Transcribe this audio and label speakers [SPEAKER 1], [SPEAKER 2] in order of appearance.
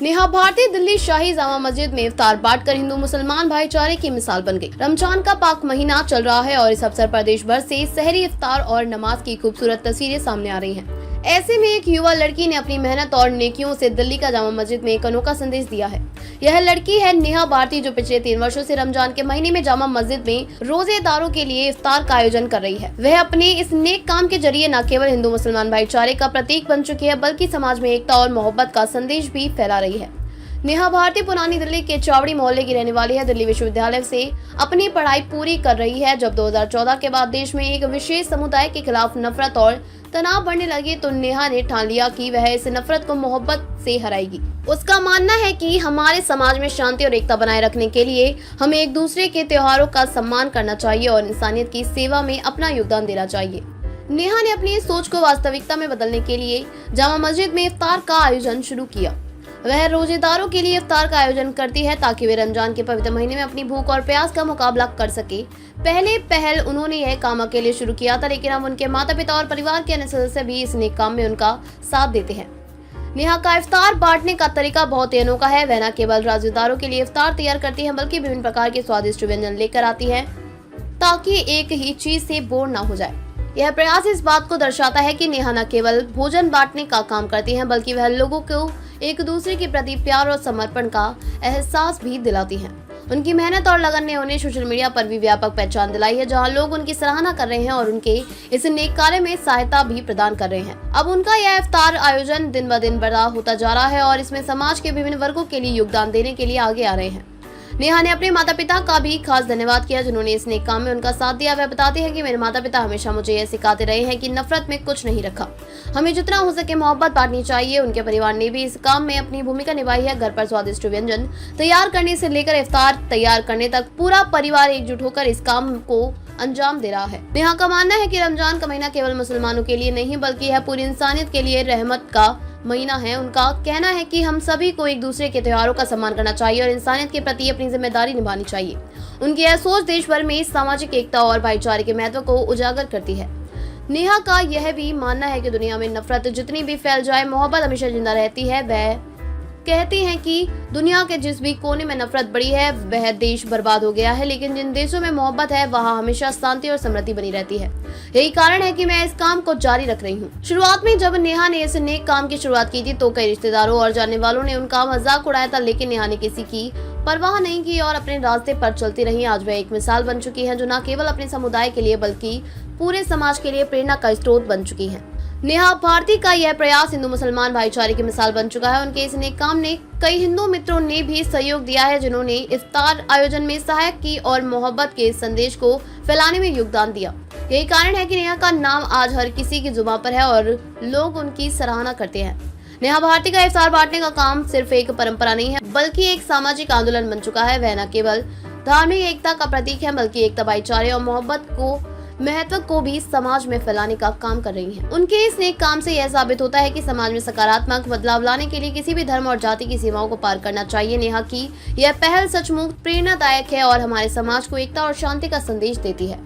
[SPEAKER 1] नेहा भारती दिल्ली शाही जामा मस्जिद में इफ्तार बांटकर हिंदू मुसलमान भाईचारे की मिसाल बन गई। रमजान का पाक महीना चल रहा है और इस अवसर पर देश भर से सहरी इफ्तार और नमाज की खूबसूरत तस्वीरें सामने आ रही हैं। ऐसे में एक युवा लड़की ने अपनी मेहनत और नेकियों से दिल्ली का जामा मस्जिद में एक अनोखा संदेश दिया है। यह लड़की है नेहा भारती, जो पिछले 3 वर्षों से रमजान के महीने में जामा मस्जिद में रोजेदारों के लिए इफ्तार का आयोजन कर रही है। वह अपने इस नेक काम के जरिए न केवल हिंदू मुसलमान भाईचारे का प्रतीक बन चुकी है, बल्कि समाज में एकता और मोहब्बत का संदेश भी फैला रही है। नेहा भारती पुरानी दिल्ली के चावड़ी मोहल्ले की रहने वाली है। दिल्ली विश्वविद्यालय से अपनी पढ़ाई पूरी कर रही है। जब 2014 के बाद देश में एक विशेष समुदाय के खिलाफ नफरत और तनाव बढ़ने लगे तो नेहा ने ठान लिया कि वह इस नफरत को मोहब्बत से हराएगी। उसका मानना है कि हमारे समाज में शांति और एकता बनाए रखने के लिए हमें एक दूसरे के त्योहारों का सम्मान करना चाहिए और इंसानियत की सेवा में अपना योगदान देना चाहिए। नेहा ने अपनी इस सोच को वास्तविकता में बदलने के लिए जामा मस्जिद में इफ्तार का आयोजन शुरू किया। वह रोजेदारों के लिए इफ्तार का आयोजन करती है ताकि वे रमजान के पवित्र महीने में अपनी भूख और प्यास का मुकाबला कर सके। पहल उन्होंने यह काम अकेले शुरू किया था, लेकिन अब उनके माता पिता और परिवार के अन्य सदस्य भी इस नेक काम में उनका साथ देते हैं। नेहा का इफ्तार बांटने का तरीका बहुत ही अनोखा है। वह न केवल रोजेदारों के लिए इफ्तार तैयार करती है, बल्कि विभिन्न प्रकार के स्वादिष्ट व्यंजन लेकर आती है ताकि एक ही चीज से बोर न हो जाए। यह प्रयास इस बात को दर्शाता है कि नेहा न केवल भोजन बांटने का काम करती हैं, बल्कि वह लोगों को एक दूसरे के प्रति प्यार और समर्पण का एहसास भी दिलाती हैं। उनकी मेहनत और लगन ने उन्हें सोशल मीडिया पर भी व्यापक पहचान दिलाई है, जहां लोग उनकी सराहना कर रहे हैं और उनके इस नेक कार्य में सहायता भी प्रदान कर रहे हैं। अब उनका यह इफ्तार आयोजन दिन ब दिन बड़ा होता जा रहा है और इसमें समाज के विभिन्न वर्गों के लिए योगदान देने के लिए आगे आ रहे हैं। नेहा ने अपने माता पिता का भी खास धन्यवाद किया, जिन्होंने इस नेक काम में उनका साथ दिया। वह बताते हैं कि मेरे माता पिता हमेशा मुझे यह सिखाते रहे हैं कि नफरत में कुछ नहीं रखा, हमें जितना हो सके मोहब्बत बांटनी चाहिए। उनके परिवार ने भी इस काम में अपनी भूमिका निभाई है। घर पर स्वादिष्ट व्यंजन तैयार करने से लेकर इफ्तार तैयार करने तक पूरा परिवार एकजुट होकर इस काम को अंजाम दे रहा है। नेहा का मानना है कि रमजान का महीना केवल मुसलमानों के लिए नहीं, बल्कि यह पूरी इंसानियत के लिए रहमत का महीना है। उनका कहना है कि हम सभी को एक दूसरे के त्योहारों का सम्मान करना चाहिए और इंसानियत के प्रति अपनी जिम्मेदारी निभानी चाहिए। उनकी यह सोच देश भर में सामाजिक एकता और भाईचारे के महत्व को उजागर करती है। नेहा का यह भी मानना है कि दुनिया में नफरत जितनी भी फैल जाए, मोहब्बत हमेशा जिंदा रहती है। वह कहती हैं कि दुनिया के जिस भी कोने में नफरत बढ़ी है वह देश बर्बाद हो गया है, लेकिन जिन देशों में मोहब्बत है वहाँ हमेशा शांति और समृद्धि बनी रहती है। यही कारण है कि मैं इस काम को जारी रख रही हूँ। शुरुआत में जब नेहा ने इस नेक काम की शुरुआत की थी तो कई रिश्तेदारों और जानने वालों ने उनका मजाक उड़ाया था, लेकिन नेहा ने किसी की परवाह नहीं की और अपने रास्ते पर चलती रही। आज वह एक मिसाल बन चुकी है, जो न केवल अपने समुदाय के लिए बल्कि पूरे समाज के लिए प्रेरणा का स्रोत बन चुकी है। नेहा भारती का यह प्रयास हिंदू मुसलमान भाईचारे की मिसाल बन चुका है। उनके इस नेक काम ने कई हिंदू मित्रों ने भी सहयोग दिया है, जिन्होंने इफ्तार आयोजन में सहायता की और मोहब्बत के संदेश को फैलाने में योगदान दिया। यही कारण है कि नेहा का नाम आज हर किसी की जुबान पर है और लोग उनकी सराहना करते हैं। नेहा भारती का इफ्तार बांटने का काम सिर्फ एक परंपरा नहीं है, बल्कि एक सामाजिक आंदोलन बन चुका है। वह न केवल धार्मिक एकता का प्रतीक है, बल्कि एकता, भाईचारे और मोहब्बत को महत्व को भी समाज में फैलाने का काम कर रही हैं। उनके इस नेक काम से यह साबित होता है कि समाज में सकारात्मक बदलाव लाने के लिए किसी भी धर्म और जाति की सीमाओं को पार करना चाहिए। नेहा की यह पहल सचमुच प्रेरणादायक है और हमारे समाज को एकता और शांति का संदेश देती है।